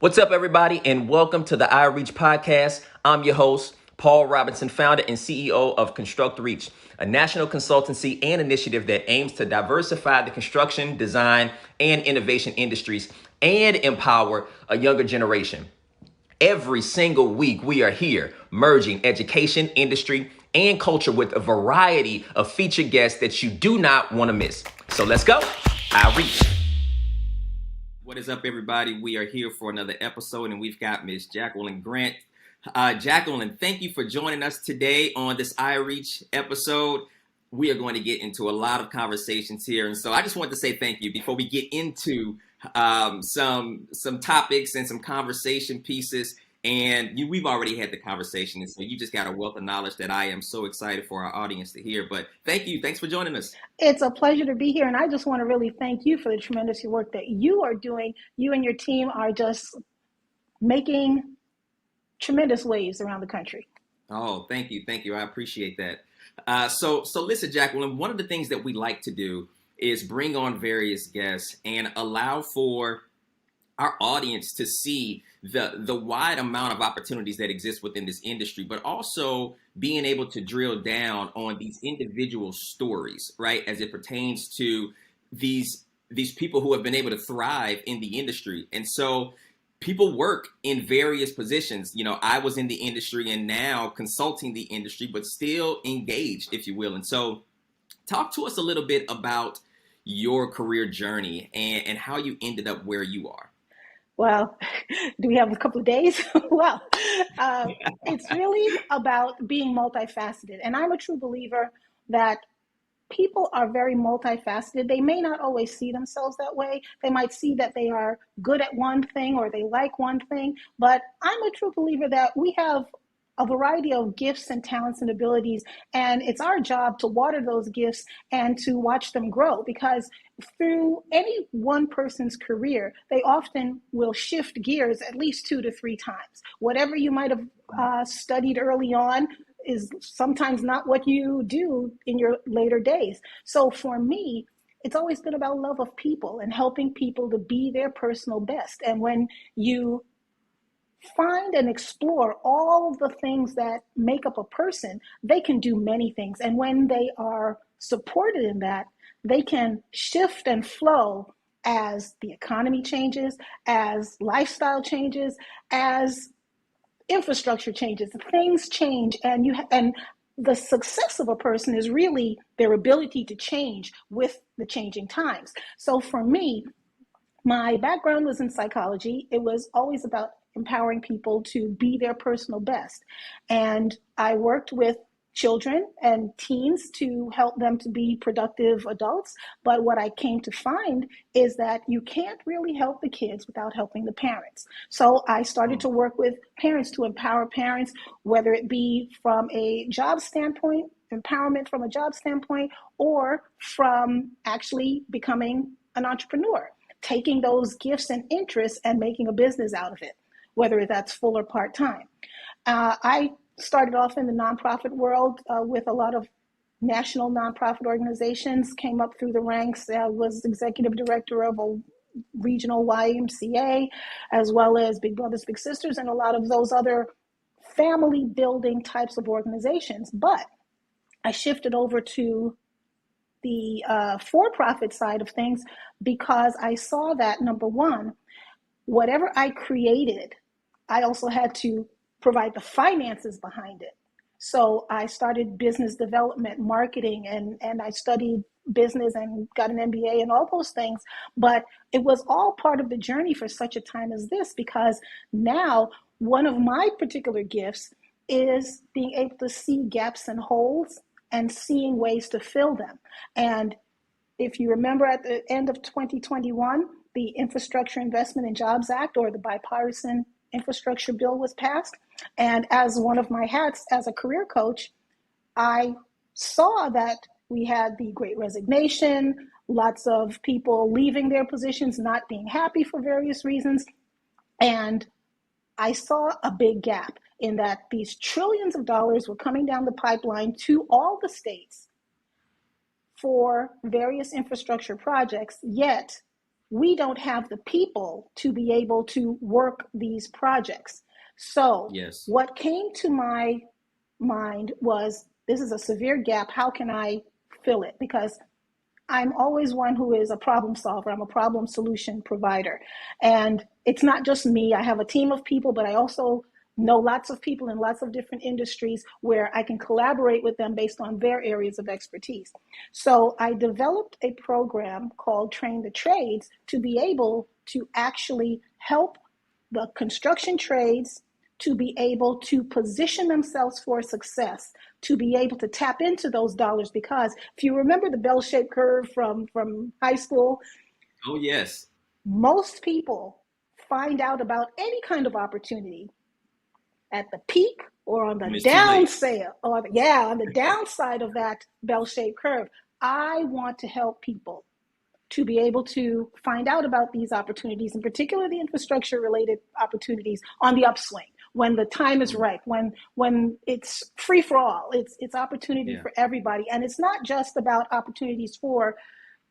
What's up, everybody, and welcome to the iReach podcast. I'm your host, Paul Robinson, founder and CEO of ConstructReach, a national consultancy and initiative that aims to diversify the construction, design, and innovation industries and empower a younger generation. Every single week, we are here merging education, industry, and culture with a variety of featured guests that you do not want to miss. So let's go, iReach. What is up, everybody? We are here for another episode, and we've got Miss Jacqueline Grant. Jacqueline, thank you for joining us today on this iReach episode. We are going to get into a lot of conversations here, and so I just wanted to say thank you before we get into some topics and some conversation pieces. And we've already had the conversation, and so you just got a wealth of knowledge that I am so excited for our audience to hear. But thank you. Thanks for joining us. It's a pleasure to be here, and I just want to really thank you for the tremendous work that you are doing. You and your team are just making tremendous waves around the country. Oh, thank you. Thank you. I appreciate that. So listen, Jacqueline, one of the things that we like to do is bring on various guests and allow for our audience to see the wide amount of opportunities that exist within this industry, but also being able to drill down on these individual stories, right, as it pertains to these people who have been able to thrive in the industry. And so people work in various positions. You know, I was in the industry and now consulting the industry, but still engaged, if you will. And so talk to us a little bit about your career journey and how you ended up where you are. Well, do we have a couple of days? Well, it's really about being multifaceted. And I'm a true believer that people are very multifaceted. They may not always see themselves that way. They might see that they are good at one thing or they like one thing. But I'm a true believer that we have a variety of gifts and talents and abilities, and it's our job to water those gifts and to watch them grow, because through any one person's career, they often will shift gears at least 2 to 3 times. Whatever you might have studied early on is sometimes not what you do in your later days. So for me, it's always been about love of people and helping people to be their personal best. And when you find and explore all of the things that make up a person, they can do many things. And when they are supported in that, they can shift and flow as the economy changes, as lifestyle changes, as infrastructure changes. Things change, and the success of a person is really their ability to change with the changing times. So for me, my background was in psychology. It was always about empowering people to be their personal best. And I worked with children and teens to help them to be productive adults. But what I came to find is that you can't really help the kids without helping the parents. So I started to work with parents to empower parents, whether it be from a job standpoint, empowerment from a job standpoint, or from actually becoming an entrepreneur, taking those gifts and interests and making a business out of it, whether that's full or part-time. I started off in the nonprofit world with a lot of national nonprofit organizations, came up through the ranks, was executive director of a regional YMCA, as well as Big Brothers Big Sisters, and a lot of those other family building types of organizations. But I shifted over to the for-profit side of things because I saw that, number one, whatever I created, I also had to provide the finances behind it. So I started business development, marketing, and I studied business and got an MBA and all those things. But it was all part of the journey for such a time as this, because now one of my particular gifts is being able to see gaps and holes and seeing ways to fill them. And if you remember, at the end of 2021, the Infrastructure Investment and Jobs Act, or the bipartisan infrastructure bill, was passed. And as one of my hats as a career coach, I saw that we had the Great Resignation, lots of people leaving their positions, not being happy for various reasons. And I saw a big gap in that these trillions of dollars were coming down the pipeline to all the states for various infrastructure projects, yet we don't have the people to be able to work these projects. So Yes. what came to my mind was, this is a severe gap. How can I fill it? Because I'm always one who is a problem solver. I'm a problem solution provider. And it's not just me. I have a team of people, but I also know lots of people in lots of different industries where I can collaborate with them based on their areas of expertise. So I developed a program called Train the Trades to be able to actually help the construction trades to be able to position themselves for success, to be able to tap into those dollars. Because if you remember the bell-shaped curve from high school, Oh, yes. most people find out about any kind of opportunity at the peak or on the When it's too late. downside, or on the downside of that bell-shaped curve. I want to help people to be able to find out about these opportunities, in particular the infrastructure related opportunities on the upswing, when the time is right, when it's free for all. It's opportunity for everybody. And it's not just about opportunities for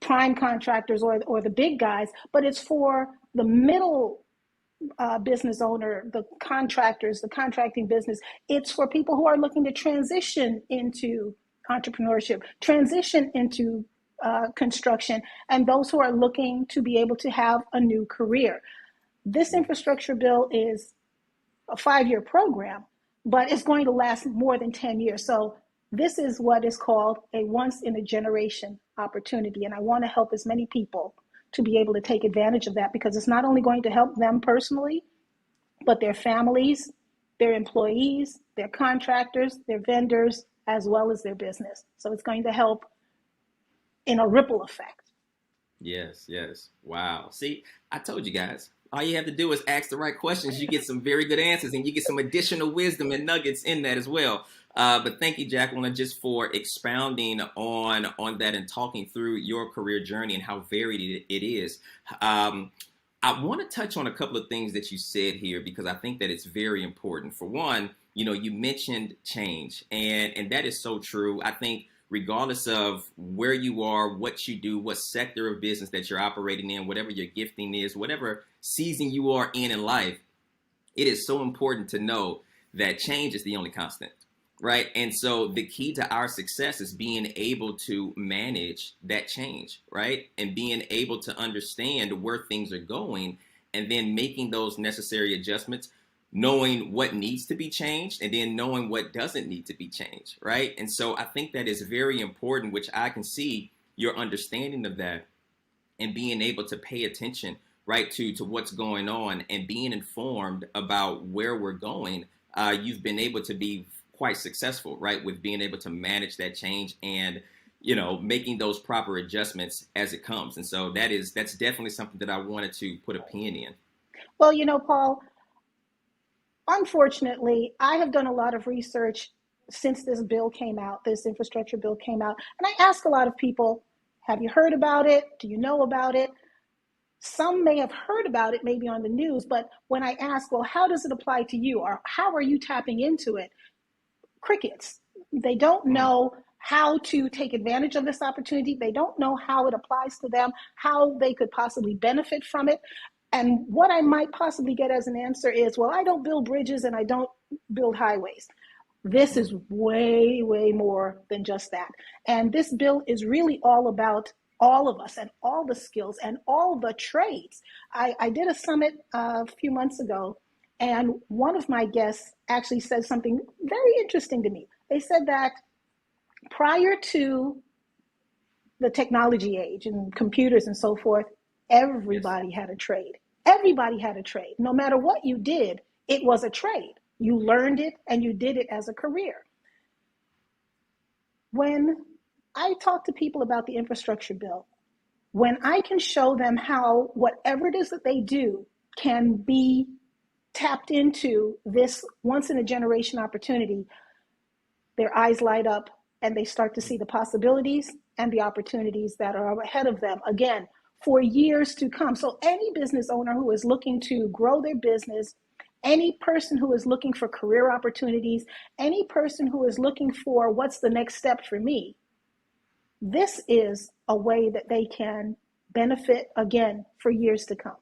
prime contractors or the big guys, but it's for the middle business owner, the contractors, the contracting business. It's for people who are looking to transition into entrepreneurship, transition into construction, and those who are looking to be able to have a new career. This infrastructure bill is a 5-year program, but it's going to last more than 10 years. So this is what is called a once in a generation opportunity. And I want to help as many people to be able to take advantage of that, because it's not only going to help them personally, but their families, their employees, their contractors, their vendors, as well as their business. So it's going to help in a ripple effect. Yes, yes. Wow. See, I told you guys. All you have to do is ask the right questions. You get some very good answers, and you get some additional wisdom and nuggets in that as well. But thank you, Jacqueline, just for expounding on that and talking through your career journey and how varied it is. I want to touch on a couple of things that you said here, because I think that it's very important. For one, you mentioned change, and that is so true. I think regardless of where you are, what you do, what sector of business that you're operating in, whatever your gifting is, whatever season you are in life, it is so important to know that change is the only constant, right? And so the key to our success is being able to manage that change, right? And being able to understand where things are going, and then making those necessary adjustments, knowing what needs to be changed, and then knowing what doesn't need to be changed, right? And so I think that is very important, which I can see your understanding of that, and being able to pay attention, right, to what's going on and being informed about where we're going. You've been able to be quite successful, right, with being able to manage that change and making those proper adjustments as it comes. And so that's definitely something that I wanted to put a pin in. Well, Paul, unfortunately, I have done a lot of research since this bill came out, this infrastructure bill came out, and I ask a lot of people, have you heard about it? Do you know about it? Some may have heard about it maybe on the news, but when I ask, well, how does it apply to you, or how are you tapping into it? Crickets. They don't know how to take advantage of this opportunity. They don't know how it applies to them, how they could possibly benefit from it. And what I might possibly get as an answer is, well, I don't build bridges and I don't build highways. This is way, way more than just that. And this bill is really all about all of us and all the skills and all the trades. I did a summit a few months ago, and one of my guests actually said something very interesting to me. They said that prior to the technology age and computers and so forth, everybody had a trade. Everybody had a trade. No matter what you did, it was a trade. You learned it and you did it as a career. When I talk to people about the infrastructure bill, when I can show them how whatever it is that they do can be tapped into this once in a generation opportunity, their eyes light up and they start to see the possibilities and the opportunities that are ahead of them, again, for years to come. So any business owner who is looking to grow their business, any person who is looking for career opportunities, any person who is looking for what's the next step for me, this is a way that they can benefit again for years to come.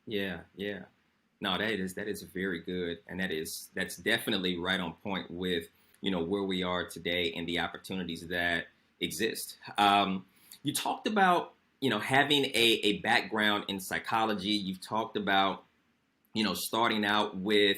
Yeah, yeah. No, that is very good, and that's definitely right on point with where we are today and the opportunities that exist. You talked about having a background in psychology. You've talked about starting out with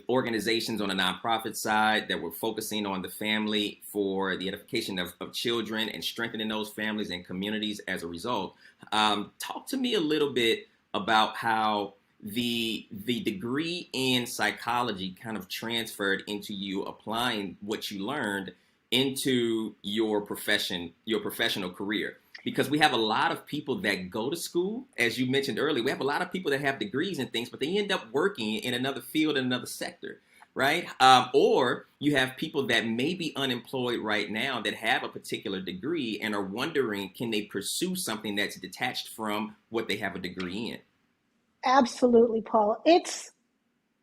organizations on a nonprofit side that were focusing on the family for the edification of children and strengthening those families and communities as a result. Talk to me a little bit about how the degree in psychology kind of transferred into you applying what you learned into your professional career, because we have a lot of people that go to school, as you mentioned earlier. We have a lot of people that have degrees and things, but they end up working in another field, in another sector, right? Or you have people that may be unemployed right now that have a particular degree and are wondering, can they pursue something that's detached from what they have a degree in? Absolutely, Paul. It's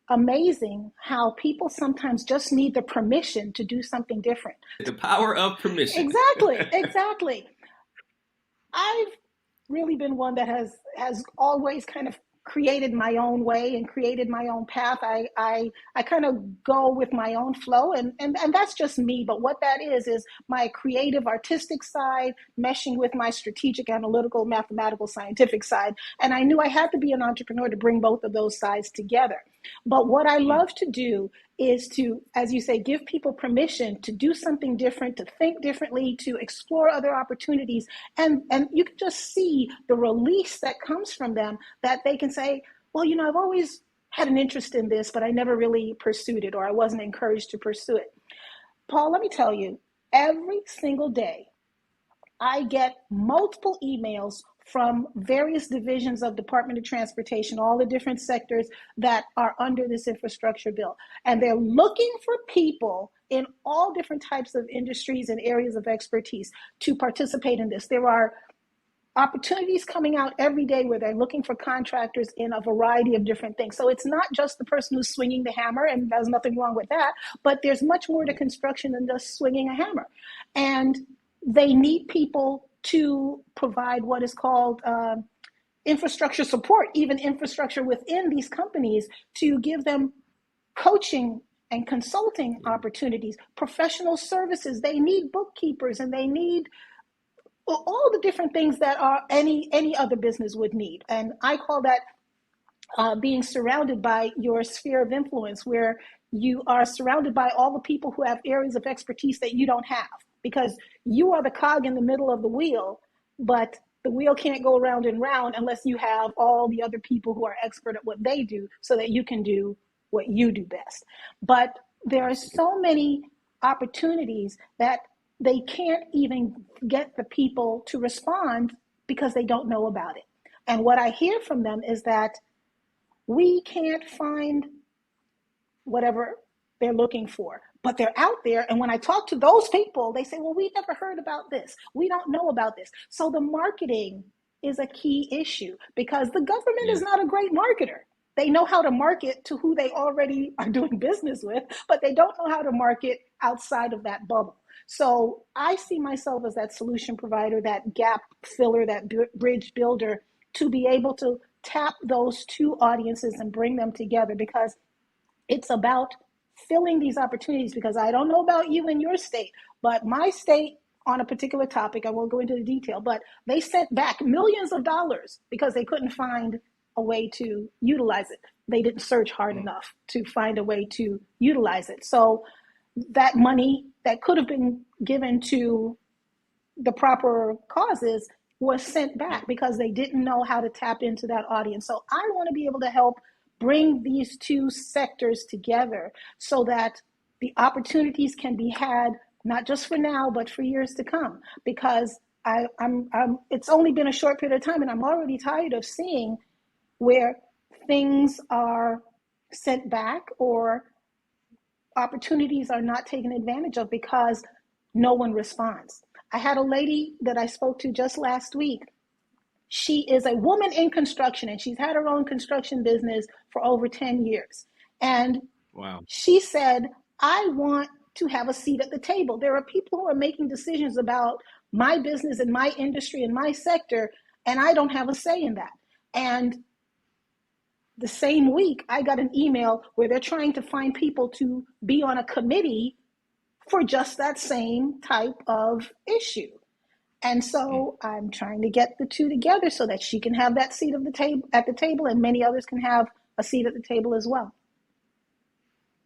amazing how people sometimes just need the permission to do something different. The power of permission. Exactly. I've really been one that has always kind of created my own way and created my own path. I kind of go with my own flow, and that's just me. But what that is my creative artistic side meshing with my strategic analytical mathematical scientific side. And I knew I had to be an entrepreneur to bring both of those sides together. But what I love to do is to, as you say, give people permission to do something different, to think differently, to explore other opportunities. And you can just see the release that comes from them, that they can say, well, I've always had an interest in this, but I never really pursued it, or I wasn't encouraged to pursue it. Paul, let me tell you, every single day, I get multiple emails from various divisions of Department of Transportation, all the different sectors that are under this infrastructure bill. And they're looking for people in all different types of industries and areas of expertise to participate in this. There are opportunities coming out every day where they're looking for contractors in a variety of different things. So it's not just the person who's swinging the hammer, and there's nothing wrong with that, but there's much more to construction than just swinging a hammer. And they need people to provide what is called infrastructure support, even infrastructure within these companies, to give them coaching and consulting opportunities, professional services. They need bookkeepers, and they need all the different things that are any other business would need. And I call that being surrounded by your sphere of influence, where you are surrounded by all the people who have areas of expertise that you don't have, because you are the cog in the middle of the wheel, but the wheel can't go round and round unless you have all the other people who are expert at what they do, so that you can do what you do best. But there are so many opportunities that they can't even get the people to respond because they don't know about it. And what I hear from them is that we can't find whatever they're looking for, but they're out there. And when I talk to those people, they say, well, we never heard about this. We don't know about this. So the marketing is a key issue, because the government is not a great marketer. They know how to market to who they already are doing business with, but they don't know how to market outside of that bubble. So I see myself as that solution provider, that gap filler, that bridge builder, to be able to tap those two audiences and bring them together, because it's about filling these opportunities. Because I don't know about you in your state, but my state, on a particular topic, I won't go into the detail, but they sent back millions of dollars because they couldn't find a way to utilize it. They didn't search hard enough to find a way to utilize it. So that money that could have been given to the proper causes was sent back because they didn't know how to tap into that audience. So I want to be able to help bring these two sectors together so that the opportunities can be had, not just for now, but for years to come. Because it's only been a short period of time, and I'm already tired of seeing where things are sent back or opportunities are not taken advantage of because no one responds. I had a lady that I spoke to just last week. She is a woman in construction, and she's had her own construction business for over 10 years. And she said, I want to have a seat at the table. There are people who are making decisions about my business and my industry and my sector, and I don't have a say in that. And the same week, I got an email where they're trying to find people to be on a committee for just that same type of issue. And so I'm trying to get the two together so that she can have that seat of the table at the table, and many others can have a seat at the table as well.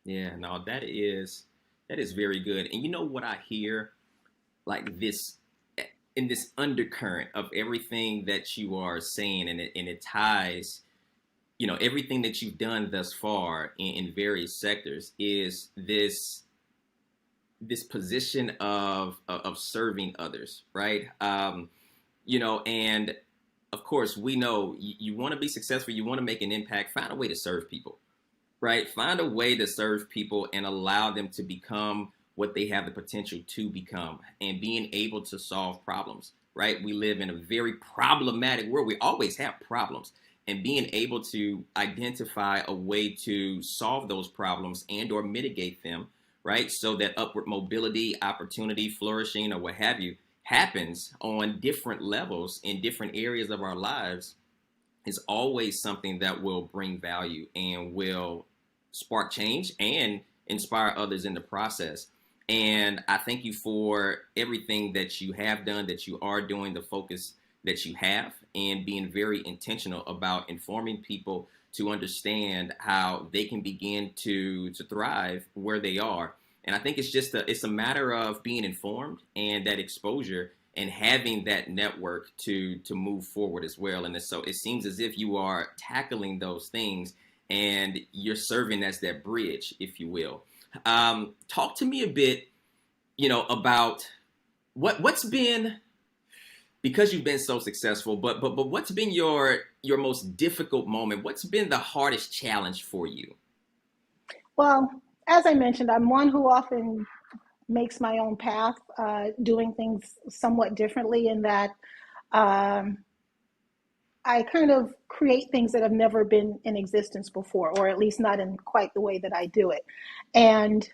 Yeah, no, that is very good. And you know what I hear, like this, in this undercurrent of everything that you are saying, and it ties, everything that you've done thus far in various sectors is this position of serving others, right? And of course we know you want to be successful, you want to make an impact, find a way to serve people, right? Find a way to serve people and allow them to become what they have the potential to become, and being able to solve problems, right? We live in a very problematic world. We always have problems, and being able to identify a way to solve those problems and or mitigate them, right? So that upward mobility, opportunity, flourishing, or what have you happens on different levels in different areas of our lives is always something that will bring value and will spark change and inspire others in the process. And I thank you for everything that you have done, that you are doing, the focus that you have, and being very intentional about informing people to understand how they can begin to thrive where they are. And I think it's a matter of being informed and that exposure and having that network to move forward as well. And so it seems as if you are tackling those things and you're serving as that bridge, if you will. Talk to me a bit, about what's been, because you've been so successful, but what's been your most difficult moment? What's been the hardest challenge for you? Well, as I mentioned, I'm one who often makes my own path, doing things somewhat differently in that I kind of create things that have never been in existence before, or at least not in quite the way that I do it. And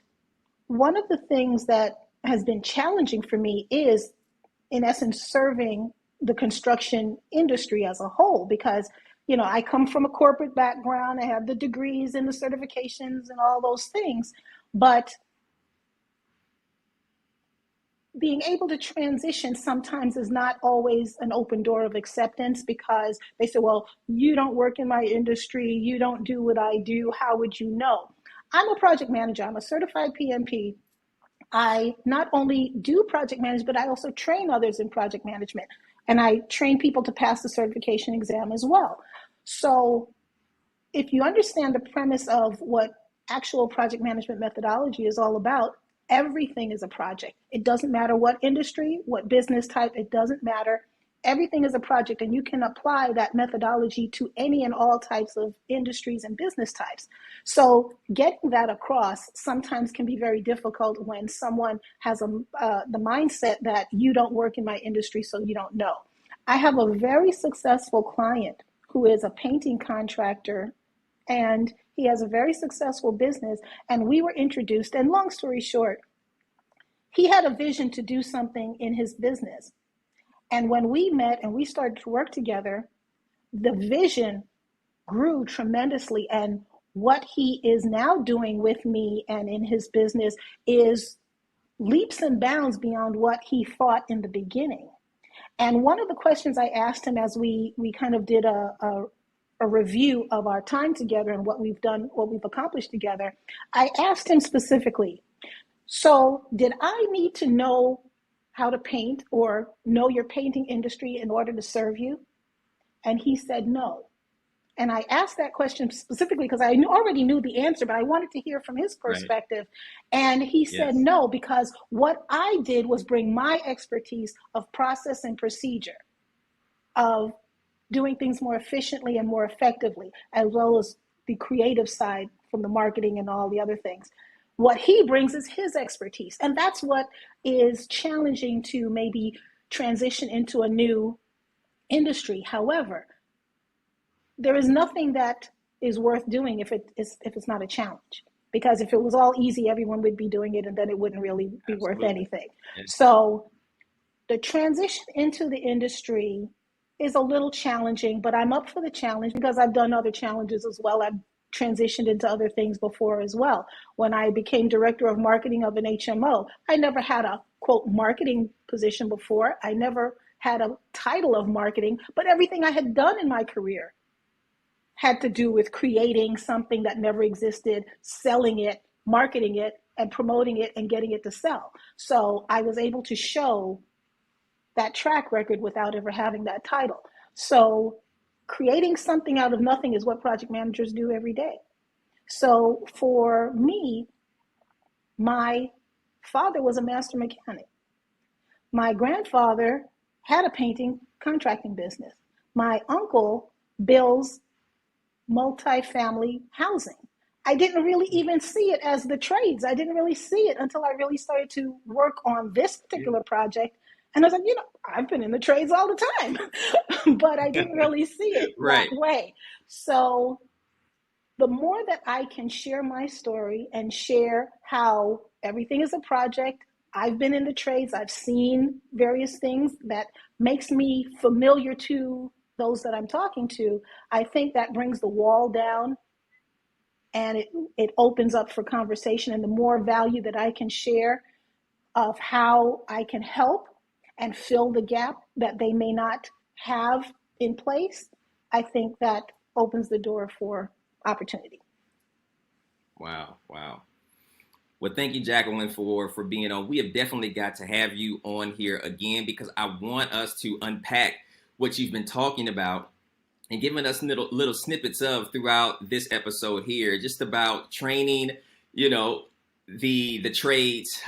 one of the things that has been challenging for me is, in essence, serving the construction industry as a whole, because I come from a corporate background. I have the degrees and the certifications and all those things, but being able to transition sometimes is not always an open door of acceptance, because they say, well, you don't work in my industry, you don't do what I do, how would you know? I'm a project manager, I'm a certified PMP. I not only do project management, but I also train others in project management. And I train people to pass the certification exam as well. So if you understand the premise of what actual project management methodology is all about, everything is a project. It doesn't matter what industry, what business type, it doesn't matter. Everything is a project, and you can apply that methodology to any and all types of industries and business types. So getting that across sometimes can be very difficult when someone has the mindset that you don't work in my industry, so you don't know. I have a very successful client who is a painting contractor, and he has a very successful business, and we were introduced, and long story short, he had a vision to do something in his business. And when we met and we started to work together, the vision grew tremendously. And what he is now doing with me and in his business is leaps and bounds beyond what he thought in the beginning. And one of the questions I asked him as we kind of did a review of our time together and what we've done, what we've accomplished together, I asked him specifically, so did I need to know how to paint or know your painting industry in order to serve you? And he said no. And I asked that question specifically because I already knew the answer, but I wanted to hear from his perspective. Right. And he said no, because what I did was bring my expertise of process and procedure, of doing things more efficiently and more effectively, as well as the creative side from the marketing and all the other things. What he brings is his expertise. And that's what is challenging to maybe transition into a new industry. However, there is nothing that is worth doing if it's not a challenge. Because if it was all easy, everyone would be doing it, and then it wouldn't really be worth anything. Yes. So The transition into the industry is a little challenging, but I'm up for the challenge because I've done other challenges as well. I've transitioned into other things before as well. When I became director of marketing of an HMO, I never had a quote marketing position before. I never had a title of marketing, but everything I had done in my career had to do with creating something that never existed, selling it, marketing it, and promoting it and getting it to sell. So I was able to show that track record without ever having that title. So creating something out of nothing is what project managers do every day. So for me, my father was a master mechanic. My grandfather had a painting contracting business. My uncle builds multifamily housing. I didn't really even see it as the trades. I didn't really see it until I really started to work on this particular project. And I was like, I've been in the trades all the time, but I didn't really see it that way. So the more that I can share my story and share how everything is a project, I've been in the trades, I've seen various things that makes me familiar to those that I'm talking to, I think that brings the wall down and it opens up for conversation. And the more value that I can share of how I can help and fill the gap that they may not have in place, I think that opens the door for opportunity. Wow. Well, thank you, Jacqueline, for being on. We have definitely got to have you on here again because I want us to unpack what you've been talking about and giving us little snippets of throughout this episode here, just about training, the trades,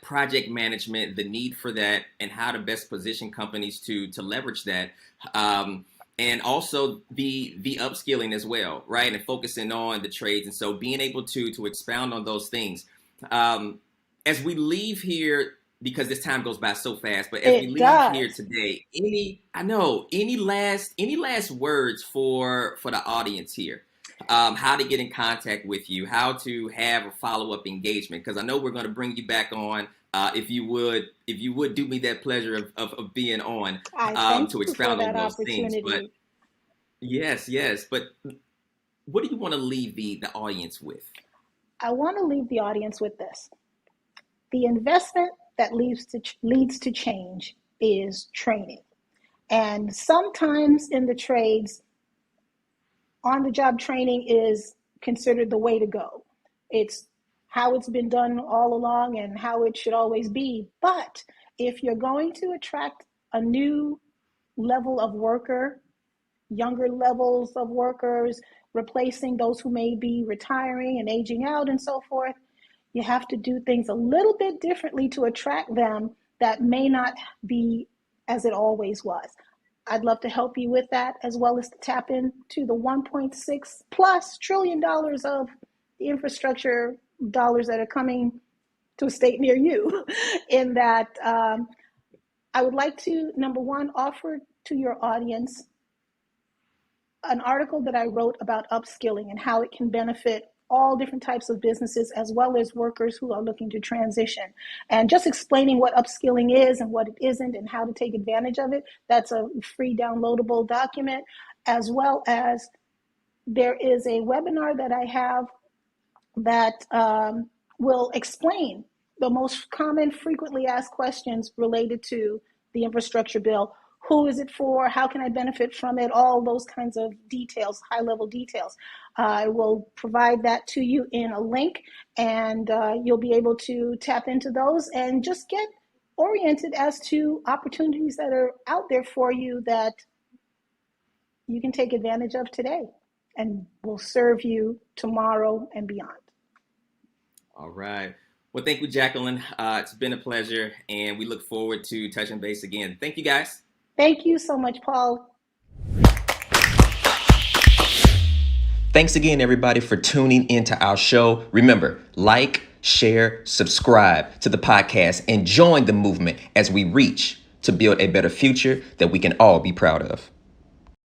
project management, the need for that, and how to best position companies to leverage that. And also the upskilling as well, right? And focusing on the trades. And so being able to expound on those things. As we leave here, because this time goes by so fast, but as we leave here today, any last words for the audience here? How to get in contact with you, how to have a follow-up engagement, because I know we're going to bring you back on. If you would do me that pleasure of being on to expound on those things. But yes. But what do you want to leave the audience with? I want to leave the audience with this. The investment that leads to change is training. And sometimes in the trades, on-the-job training is considered the way to go. It's how it's been done all along and how it should always be. But if you're going to attract a new level of worker, younger levels of workers, replacing those who may be retiring and aging out and so forth, you have to do things a little bit differently to attract them that may not be as it always was. I'd love to help you with that, as well as to tap into the $1.6+ trillion of the infrastructure dollars that are coming to a state near you. In that, I would like to, number one, offer to your audience an article that I wrote about upskilling and how it can benefit all different types of businesses as well as workers who are looking to transition. And just explaining what upskilling is and what it isn't and how to take advantage of it. That's a free downloadable document, as well as there is a webinar that I have that will explain the most common frequently asked questions related to the infrastructure bill. Who is it for? How can I benefit from it? All those kinds of details, high-level details. I will provide that to you in a link, and you'll be able to tap into those and just get oriented as to opportunities that are out there for you that you can take advantage of today and will serve you tomorrow and beyond. All right. Well, thank you, Jacqueline. It's been a pleasure, and we look forward to touching base again. Thank you, guys. Thank you so much, Paul. Thanks again, everybody, for tuning into our show. Remember, like, share, subscribe to the podcast, and join the movement as we reach to build a better future that we can all be proud of.